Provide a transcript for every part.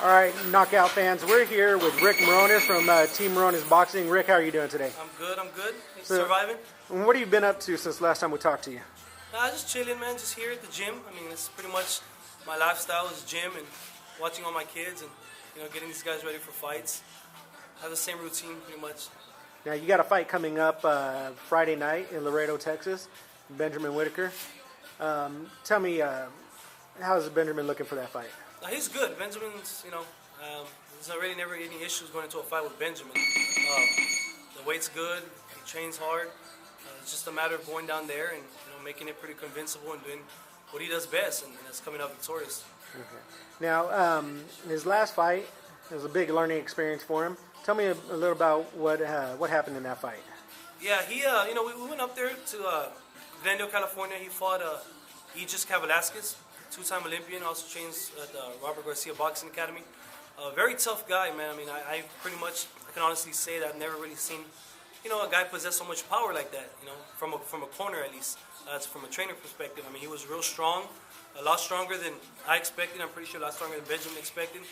All right, Knockout fans, we're here with Rick Morones from Team Morones Boxing. Rick, how are you doing today? I'm good. Surviving. What have you been up to since last time we talked to you? Just chilling, man. Just here at the gym. I mean, it's pretty much my lifestyle is gym and watching all my kids and, getting these guys ready for fights. I have the same routine pretty much. Now, you got a fight coming up Friday night in Laredo, Texas, Benjamin Whitaker. Tell me, how's Benjamin looking for that fight? He's good. Benjamin's, there's already never any issues going into a fight with Benjamin. The weight's good. He trains hard. It's just a matter of going down there and making it pretty convincible and doing what he does best, and that's coming out victorious. Okay. Now, his last fight was a big learning experience for him. Tell me a little about what happened in that fight. Yeah, he, we went up there to Glendale, California. He fought Aegis Kavalaskis, two-time Olympian, also trains at the Robert Garcia Boxing Academy. Very tough guy, man. I mean, I can honestly say that I've never really seen, a guy possess so much power like that, from a corner at least. From a trainer perspective. I mean, he was real strong, a lot stronger than I expected. I'm pretty sure a lot stronger than Benjamin expected.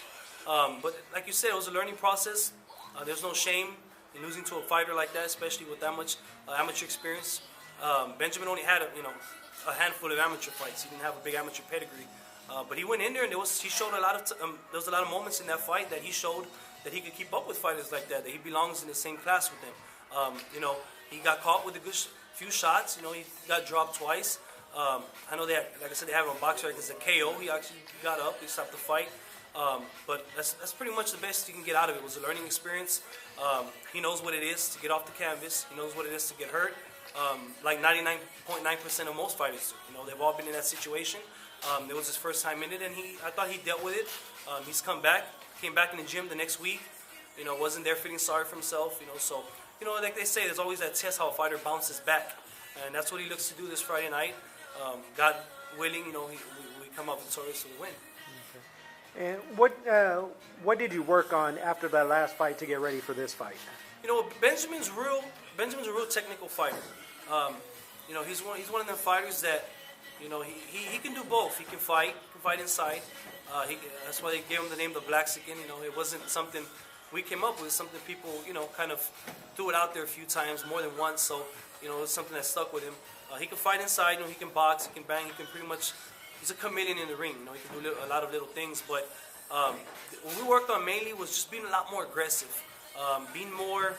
But like you said, it was a learning process. There's no shame in losing to a fighter like that, especially with that much amateur experience. Benjamin only had a handful of amateur fights. He didn't have a big amateur pedigree. But he went in there and he showed a lot of there was a lot of moments in that fight that he showed that he could keep up with fighters like that he belongs in the same class with them. He got caught with a good few shots. He got dropped twice. I know like I said, they have him on box records as a KO. He actually got up. He stopped the fight. But that's pretty much the best you can get out of it. It was a learning experience. He knows what it is to get off the canvas. He knows what it is to get hurt. Like 99.9% of most fighters do. They've all been in that situation. It was his first time in it, and I thought he dealt with it. He's came back in the gym the next week. Wasn't there feeling sorry for himself. So like they say, there's always that test how a fighter bounces back, and that's what he looks to do this Friday night. God willing, we come up victorious with a win. Okay. And what did you work on after that last fight to get ready for this fight? Benjamin's a real technical fighter. He's one of them fighters that he can do both. He can fight inside. That's why they gave him the name the Blaxican. It wasn't something we came up with, something people kind of threw it out there a few times, more than once. So it's something that stuck with him. He can fight inside. He can box. He can bang. He can pretty much. He's a chameleon in the ring. He can do a lot of little things. But what we worked on mainly was just being a lot more aggressive, being more,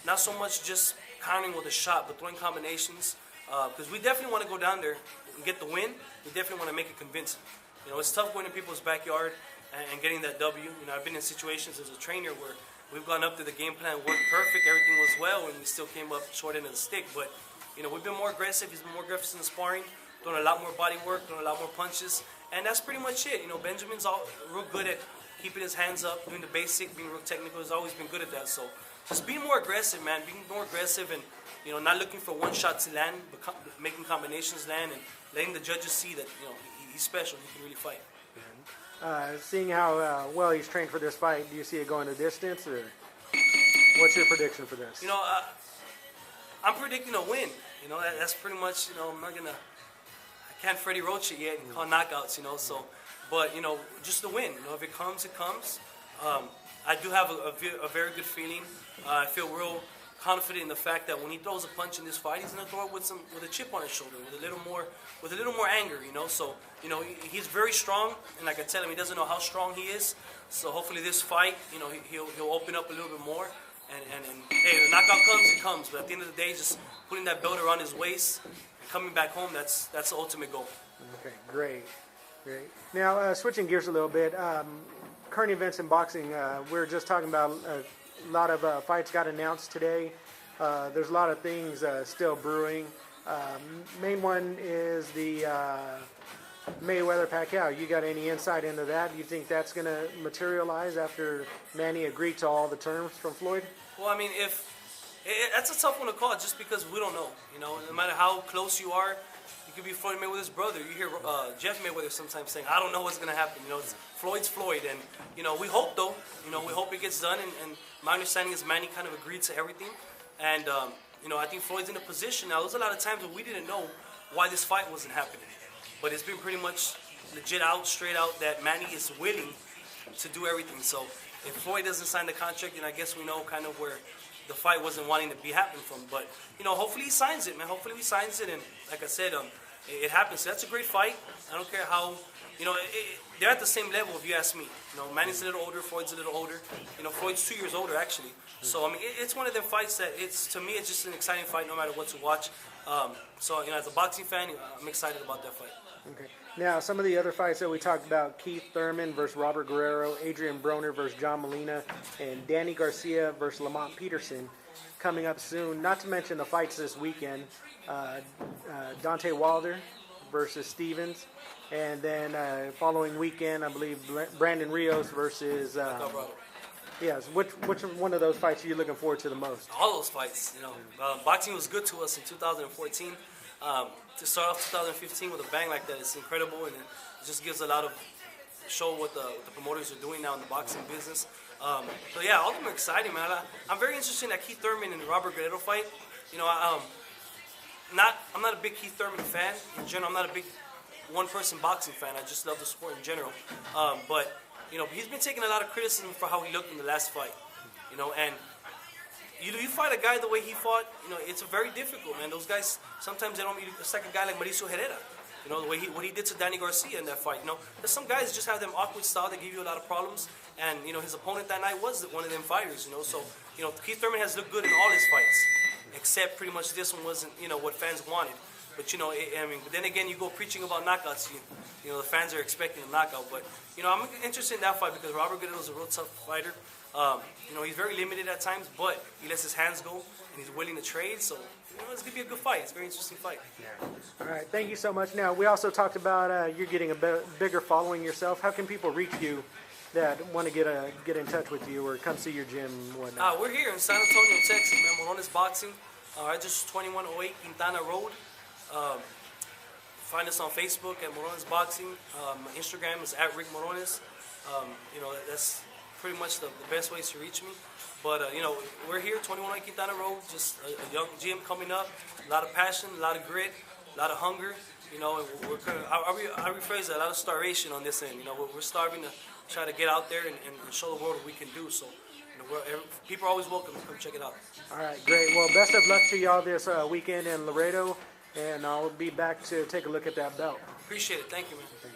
not so much just countering with a shot, but throwing combinations. Because we definitely want to go down there and get the win. We definitely want to make it convincing. It's tough going to people's backyard and getting that W. I've been in situations as a trainer where we've gone up to the game plan, worked perfect, everything was well, and we still came up short end of the stick. But we've been more aggressive. He's been more aggressive in the sparring, doing a lot more body work, doing a lot more punches, and that's pretty much it. Benjamin's real good at keeping his hands up, doing the basic, being real technical. He's always been good at that. So just being more aggressive, man. Being more aggressive and not looking for one shot to land, but making combinations land and letting the judges see that he's special. He can really fight. Seeing how well he's trained for this fight, do you see it going the distance, or what's your prediction for this? I'm predicting a win. That's pretty much. I can't Freddie Roach it yet and call knockouts. So, but just the win. If it comes, it comes. I do have a very good feeling. I feel real confident in the fact that when he throws a punch in this fight, he's gonna throw it with a chip on his shoulder, with a little more anger. So he's very strong, and like I tell him, he doesn't know how strong he is. So hopefully this fight, he'll open up a little bit more. And hey, the knockout comes, it comes. But at the end of the day, just putting that belt around his waist and coming back home, that's the ultimate goal. Okay, great. Now switching gears a little bit, current events in boxing. We were just talking about. A lot of fights got announced today. There's a lot of things still brewing. Main one is the Mayweather-Pacquiao. You got any insight into that? Do you think that's going to materialize after Manny agreed to all the terms from Floyd? Well, I mean, that's a tough one to call just because we don't know. No matter how close you are, you could be Floyd Mayweather's brother. You hear Jeff Mayweather sometimes saying, I don't know what's going to happen. It's Floyd's Floyd. And, we hope, though. We hope it gets done. And my understanding is Manny kind of agreed to everything. And, I think Floyd's in a position now. There's a lot of times where we didn't know why this fight wasn't happening. But it's been pretty much legit out, straight out, that Manny is willing to do everything. So if Floyd doesn't sign the contract, then I guess we know kind of where the fight wasn't wanting to be happening from. But, hopefully he signs it, man. Hopefully he signs it. And like I said, it happens. So that's a great fight. I don't care how, they're at the same level if you ask me. Manny's a little older, Floyd's a little older. Floyd's 2 years older, actually. So, I mean, it's one of them fights that to me, it's just an exciting fight no matter what to watch. So, as a boxing fan, I'm excited about that fight. Okay. Now, some of the other fights that we talked about, Keith Thurman versus Robert Guerrero, Adrian Broner versus John Molina, and Danny Garcia versus Lamont Peterson coming up soon. Not to mention the fights this weekend, Deontay Wilder versus Stevens, and then following weekend, I believe Brandon Rios versus... yes, which one of those fights are you looking forward to the most? All those fights. Boxing was good to us in 2014. To start off 2015 with a bang like that, it's incredible, and it just gives a lot of show what the promoters are doing now in the boxing business. But yeah, all of them are exciting, man. I'm very interested in that Keith Thurman and the Robert Guerrero fight. I'm not a big Keith Thurman fan in general. I'm not a big one-person boxing fan. I just love the sport in general. But he's been taking a lot of criticism for how he looked in the last fight. And you fight a guy the way he fought, it's very difficult, man. Those guys, sometimes they don't meet a second guy like Mauricio Herrera. The way what he did to Danny Garcia in that fight. There's some guys just have them awkward style that give you a lot of problems. And, his opponent that night was one of them fighters, So, Keith Thurman has looked good in all his fights. Except pretty much this one wasn't, what fans wanted. But, but then again, you go preaching about knockouts, the fans are expecting a knockout. But, I'm interested in that fight because Robert Guerrero is a real tough fighter. He's very limited at times, but he lets his hands go, and he's willing to trade. So, it's going to be a good fight. It's a very interesting fight. Yeah. All right. Thank you so much. Now, we also talked about you're getting a bigger following yourself. How can people reach you that want to get in touch with you or come see your gym and whatnot? We're here in San Antonio, Texas, man. Morones Boxing. Just 2108 Quintana Road. Find us on Facebook at Morones Boxing. Instagram is at Rick Morones. That's pretty much the best ways to reach me. But, we're here, 2108 Quintana Road, just a young gym coming up. A lot of passion, a lot of grit, a lot of hunger. And I rephrase that, a lot of starvation on this end. We're starving to try to get out there and show the world what we can do. So, people are always welcome to come check it out. All right, great. Well, best of luck to y'all this weekend in Laredo, and I'll be back to take a look at that belt. Appreciate it. Thank you, man.